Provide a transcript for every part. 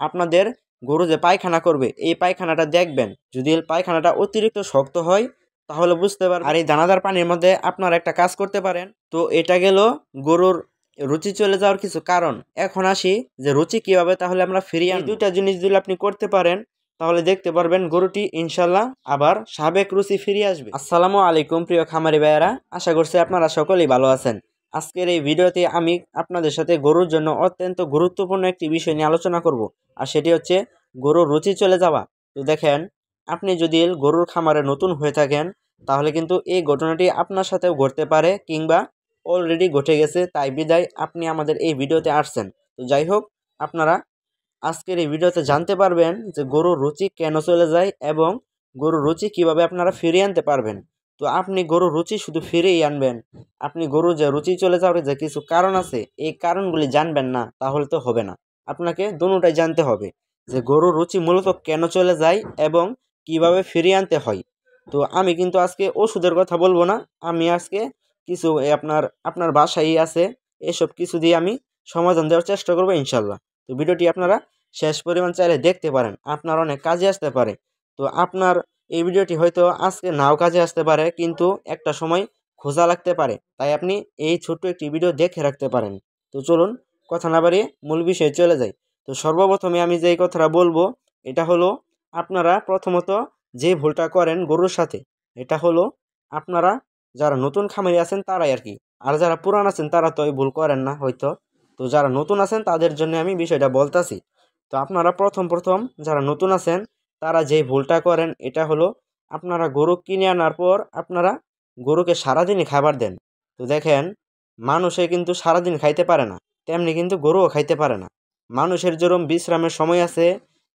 আপনাদের গরু যে পায়খানা করবে এই পায়খানাটা দেখবেন, যদি পায়খানাটা অতিরিক্ত শক্ত হয় তাহলে বুঝতে পারবেন। আর এই দানাদার পানির মধ্যে আপনারা একটা কাজ করতে পারেন। তো এটা গেল গরুর রুচি চলে যাওয়ার কিছু কারণ। এখন আসি যে রুচি কিভাবে তাহলে আমরা ফিরিয়ে আনবো। এই দুইটা জিনিস যদি আপনি করতে পারেন তাহলে দেখতে পারবেন গরুটি ইনশাল্লাহ আবার স্বাভাবিক রুচি ফিরে আসবে। আসসালামু আলাইকুম প্রিয় খামারি ভাইয়েরা, আশা করছি আপনারা সকলেই ভালো আছেন। আজকের এই ভিডিওতে আমি আপনাদের সাথে গরুর জন্য অত্যন্ত গুরুত্বপূর্ণ একটি বিষয় নিয়ে আলোচনা করব, আর সেটি হচ্ছে গরুর রুচি চলে যাওয়া। তো দেখেন, আপনি যদি গরুর খামারে নতুন হয়ে থাকেন তাহলে কিন্তু এই ঘটনাটি আপনার সাথেও ঘটতে পারে, কিংবা অলরেডি ঘটে গেছে, তাই বিদায় আপনি আমাদের এই ভিডিওতে আসছেন। তো যাই হোক, আপনারা আজকের এই ভিডিওতে জানতে পারবেন যে গরুর রুচি কেন চলে যায় এবং গরুর রুচি কিভাবে আপনারা ফিরিয়ে আনতে পারবেন। তো আপনি গরুর রুচি শুধু ফিরিয়ে আনবেন, আপনি গরুর যে রুচি চলে যাওয়ার যে কিছু কারণ আছে এই কারণগুলি জানবেন না তাহলে তো হবে না। আপনাকে দুটোটাই জানতে হবে যে গরুর রুচি মূলত কেন চলে যায় এবং কিভাবে ফিরিয়ে আনতে হয়। তো আমি কিন্তু আজকে ওষুধের কথা বলবো না, আমি আজকে কিছু আপনার বাসায় আছে এসব কিছু দিয়ে আমি সমাধান দেওয়ার চেষ্টা করবো ইনশাল্লাহ। তো ভিডিওটি আপনারা শেষ পরিমাণ চাইলে দেখতে পারেন, আপনার অনেক কাজে আসতে পারে। তো আপনার এই ভিডিওটি হয়তো আজকে নাও কাজে আসতে পারে, কিন্তু একটা সময় খোঁজা লাগতে পারে, তাই আপনি এই ছোট্ট একটি ভিডিও দেখে রাখতে পারেন। তো চলুন কথা না বাড়িয়ে মূল বিষয়ে চলে যাই। তো সর্বপ্রথমে আমি যেই কথাটা বলবো এটা হলো, আপনারা প্রথমত যে ভুলটা করেন গরুর সাথে, এটা হলো আপনারা যারা নতুন খামারি আছেন তারাই আর কি, আর যারা পুরান আছেন তারা তো এই ভুল করেন না হয়তো। তো যারা নতুন আছেন তাদের জন্য আমি বিষয়টা বলতাছি। তো আপনারা প্রথম যারা নতুন আছেন তারা যেই ভুলটা করেন এটা হলো, আপনারা গরু কিনে আনার পর আপনারা গরুকে সারাদিনই খাবার দেন। তো দেখেন, মানুষে কিন্তু সারাদিন খাইতে পারে না, তেমনি কিন্তু গরুও খাইতে পারে না। মানুষের যেরকম বিশ্রামের সময় আছে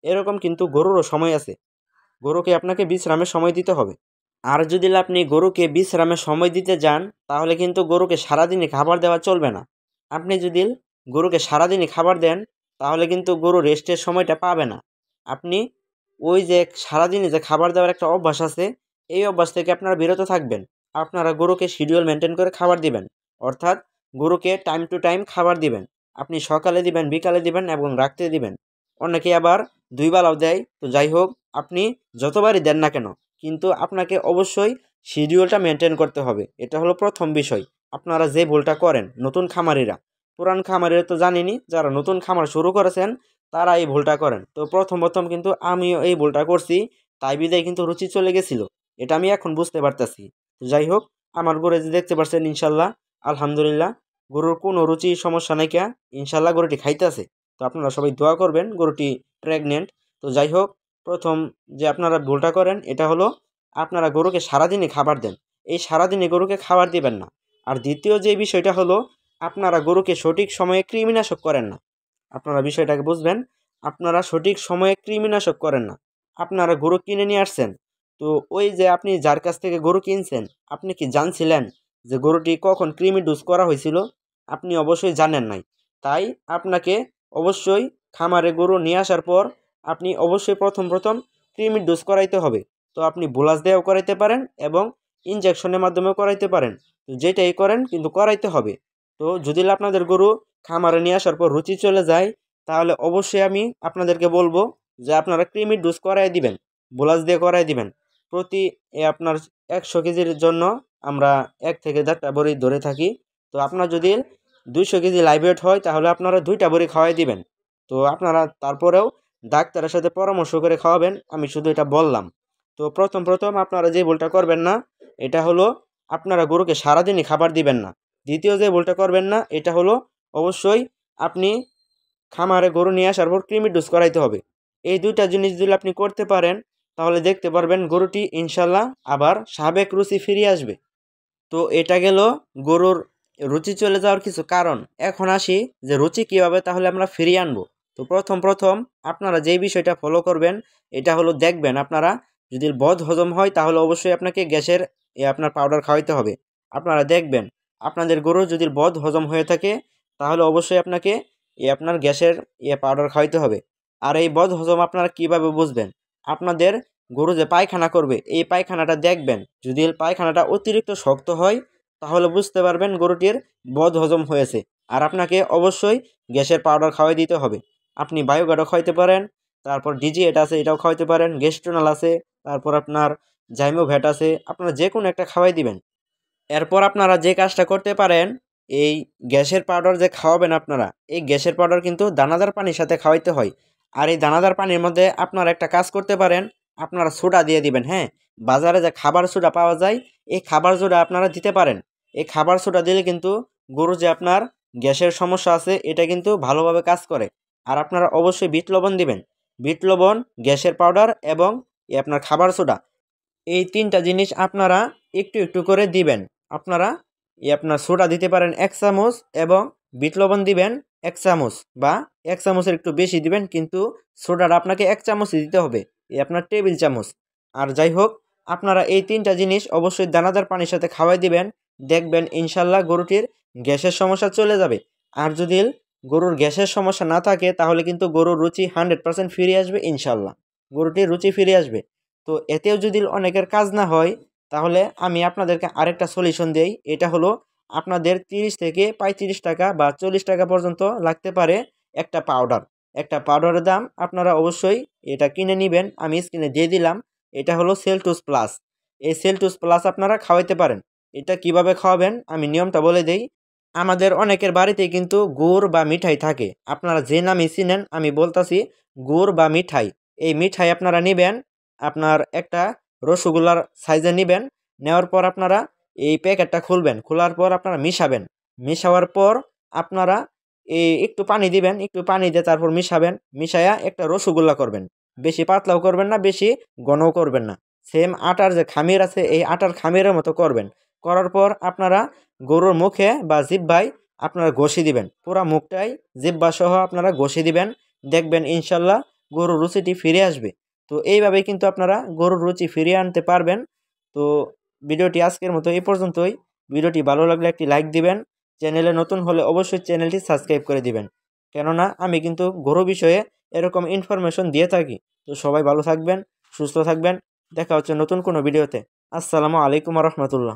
এরকম কিন্তু গরুরও সময় আছে, গরুকে আপনাকে বিশ্রামের সময় দিতে হবে। আর যদি আপনি গরুকে বিশ্রামের সময় দিতে যান তাহলে কিন্তু গরুকে সারাদিনই খাবার দেওয়া চলবে না। আপনি যদি গরুকে সারাদিনই খাবার দেন তাহলে কিন্তু গরু রেস্টের সময়টা পাবে না। আপনি ওই যে সারাদিনে যে খাবার দেওয়ার একটা অভ্যাস আছে এই অভ্যাস থেকে আপনারা বিরত থাকবেন। আপনারা গরুকে শিডিউল মেনটেন করে খাবার দিবেন, অর্থাৎ গরুকে টাইম টু টাইম খাবার দিবেন। আপনি সকালে দিবেন, বিকালে দিবেন এবং রাত্রে দিবেন। অনেকে আবার দুই বেলাও দেয়। তো যাই হোক, আপনি যতবারই দেন না কেন কিন্তু আপনাকে অবশ্যই শিডিউলটা মেনটেন করতে হবে, এটা হলো প্রথম বিষয়। আপনারা যে ভুলটা করেন নতুন খামারিরা, পুরান খামারিরা তো জানেনই, যারা নতুন খামার শুরু করেছেন তারা এই ভুলটা করেন। তো প্রথম কিন্তু আমিও এই ভুলটা করছি, তাই বিদায় কিন্তু রুচি চলে গেছিল, এটা আমি এখন বুঝতে পারতেছি। তো যাই হোক, আমার গরু যে দেখতে পাচ্ছেন ইনশাল্লাহ আলহামদুলিল্লাহ গরুর কোনো রুচি সমস্যা নাই, কে ইনশাল্লাহ গরুটি খাইতেছে। তো আপনারা সবাই দোয়া করবেন, গরুটি প্রেগনেন্ট। তো যাই হোক, প্রথম যে আপনারা ভুলটা করেন এটা হলো, আপনারা গরুকে সারাদিনই খাবার দেন, এই সারাদিনে গরুকে খাবার দিবেন না। আর দ্বিতীয় যে বিষয়টা হলো, আপনারা গরুকে সঠিক সময়ে কৃমিনাশক করেন না। আপনারা বিষয়টাকে বুঝবেন, আপনারা সঠিক সময়ে কৃমিনাশক করেন না। আপনারা গরু কিনে নিয়ে আসছেন, তো ওই যে আপনি যার কাছ থেকে গরু কিনছেন আপনি কি জানছিলেন যে গরুটি কখন কৃমি ডোজ করা হয়েছিল? আপনি অবশ্যই জানেন নাই। তাই আপনাকে অবশ্যই খামারে গরু নিয়ে আসার পর আপনি অবশ্যই প্রথম কৃমির ডোজ করাইতে হবে। তো আপনি বুলাস দিয়েও করাইতে পারেন এবং ইনজেকশনের মাধ্যমেও করাইতে পারেন, তো যেটাই করেন কিন্তু করাইতে হবে। তো যদি আপনাদের গরু খামারে নিয়ে আসার পর রুচি চলে যায় তাহলে অবশ্যই আমি আপনাদেরকে বলবো যে আপনারা কৃমির ডোজ করাই দিবেন, বুলাস দিয়ে করাই দিবেন। প্রতি আপনার 100 কেজির জন্য আমরা 1 থেকে 4টা বড়ি ধরে থাকি। তো আপনার যদি 200 কেজি লাইভ ওয়েট হয় তাহলে আপনারা 2টা বড়ি খাওয়াই দিবেন। তো আপনারা তারপরেও ডাক্তারের সাথে পরামর্শ করে খাওয়াবেন, আমি শুধু এটা বললাম। তো প্রথম আপনারা যে ভুলটা করবেন না এটা হলো, আপনারা গরুকে সারাদিনই খাবার দিবেন না। দ্বিতীয় যে ভুলটা করবেন না এটা হলো, অবশ্যই আপনি খামারে গরু নিয়ে আসার পর কৃমির ডোজ করাইতে হবে। এই দুইটা জিনিস যদি আপনি করতে পারেন তাহলে দেখতে পারবেন গরুটি ইনশাল্লাহ আবার স্বাভাবিক রুচি ফিরে আসবে। তো এটা গেল গরুর রুচি চলে যাওয়ার কিছু কারণ। এখন আসি যে রুচি কিভাবে তাহলে আমরা ফিরিয়ে আনবো। তো প্রথম আপনারা যেই বিষয়টা ফলো করবেন এটা হলো, দেখবেন আপনারা যদি বদ হজম হয় তাহলে অবশ্যই আপনাকে গ্যাসের আপনার পাউডার খাওয়াইতে হবে। আপনারা দেখবেন আপনাদের গরু যদি বদ হজম হয়ে থাকে তাহলে অবশ্যই আপনাকে আপনার গ্যাসের পাউডার খাওয়াইতে হবে। আর এই বদ হজম আপনারা কিভাবে বুঝবেন? আপনাদের গরু যে পায়খানা করবে এই পায়খানাটা দেখবেন, যদি পায়খানাটা অতিরিক্ত শক্ত হয় তাহলে বুঝতে পারবেন গরুটির বদ হজম হয়েছে, আর আপনাকে অবশ্যই গ্যাসের পাউডার খাওয়াই দিতে হবে। আপনি বায়োগার্ডও খাওয়াইতে পারেন, তারপর ডিজিএট আছে এটাও খাওয়াইতে পারেন, গেস্ট্রোনাল আছে, তারপর আপনার জাইমোভ্যাট আছে, আপনারা যে কোনো একটা খাওয়াই দিবেন। এরপর আপনারা যে কাজটা করতে পারেন, এই গ্যাসের পাউডার যে খাওয়াবেন আপনারা, এই গ্যাসের পাউডার কিন্তু দানাদার পানির সাথে খাওয়াইতে হয়। আর এই দানাদার পানির মধ্যে আপনারা একটা কাজ করতে পারেন, আপনারা সোডা দিয়ে দিবেন। হ্যাঁ, বাজারে যে খাবার সোডা পাওয়া যায়, এই খাবার সোডা আপনারা দিতে পারেন। এই খাবার সোডা দিলে কিন্তু গরু যে আপনার গ্যাসের সমস্যা আছে এটা কিন্তু ভালোভাবে কাজ করে। আর আপনারা অবশ্যই বিট লবণ দিবেন। বিট লবণ, গ্যাসের পাউডার এবং আপনার খাবার সোডা, এই ৩টা জিনিস আপনারা একটু একটু করে দিবেন। আপনারা আপনার সোডা দিতে পারেন ১ চামচ এবং বিট লবণ দিবেন ১ চামচ বা ১ চামচের একটু বেশি দিবেন, কিন্তু সোডাটা আপনাকে ১ চামচই দিতে হবে, আপনার টেবিল চামচ। আর যাই হোক, আপনারা এই ৩টা জিনিস অবশ্যই দানাদার পানির সাথে খাওয়াই দিবেন। দেখবেন ইনশাল্লাহ গরুটির গ্যাসের সমস্যা চলে যাবে। আর যদি গরুর গ্যাসের সমস্যা না থাকে তাহলে কিন্তু গরুর রুচি 100% ফিরে আসবে ইনশাল্লাহ। গরুটির রুচি ফিরে আসবে। তো এতেও যদি অনেকের কাজ না হয় তাহলে আমি আপনাদেরকে আরেকটা সলিউশন দেই। এটা হলো আপনাদের 30 থেকে 35 টাকা বা 40 টাকা পর্যন্ত লাগতে পারে একটা পাউডার। একটা পাউডারের দাম আপনারা অবশ্যই এটা কিনে নিবেন। আমি স্ক্রিনে দিয়ে দিলাম। এটা হলো সেলটোস প্লাস। এই সেলটোস প্লাস আপনারা খাওয়াইতে পারেন। এটা কিভাবে খাওয়াবেন আমি নিয়মটা বলে দেই। আমাদের অনেকের বাড়িতেই কিন্তু গুড় বা মিঠাই থাকে। আপনারা যে নামই চিনেন, আমি বলতাছি গুড় বা মিঠাই। এই মিঠাই আপনারা নিবেন, আপনার একটা রসগোল্লার সাইজে নিবেন। নেওয়ার পর আপনারা এই প্যাকেটটা খুলবেন। খোলার পর আপনারা মিশাবেন। মিশাওয়ার পর আপনারা একটু পানি দিবেন। একটু পানি দিয়ে তারপর মিশাবেন। মিশায়া একটা রসগোল্লা করবেন। বেশি পাতলাও করবেন না, বেশি ঘনও করবেন না। সেম আটার যে খামির আছে এই আটার খামিরের মতো করবেন। করার পর আপনারা গরুর মুখে বা জিহ্বায় আপনারা ঘষে দিবেন। পুরা মুখটাই জিহ্বা সহ আপনারা ঘষে দিবেন। দেখবেন ইনশাল্লাহ গরুর রুচিটি ফিরে আসবে। তো এইভাবেই কিন্তু আপনারা গরুর রুচি ফিরিয়ে আনতে পারবেন। তো ভিডিওটি আজকের মতো এই পর্যন্তই। ভিডিওটি ভালো লাগলে একটি লাইক দিবেন। চ্যানেলে নতুন হলে অবশ্যই চ্যানেলটি সাবস্ক্রাইব করে দিবেন। কেননা আমি কিন্তু গরু বিষয়ে এরকম ইনফরমেশন দিয়ে থাকি। তো সবাই ভালো থাকবেন, সুস্থ থাকবেন। দেখা হচ্ছে নতুন কোনো ভিডিওতে। আসসালামু আলাইকুম রহমতুল্লাহ।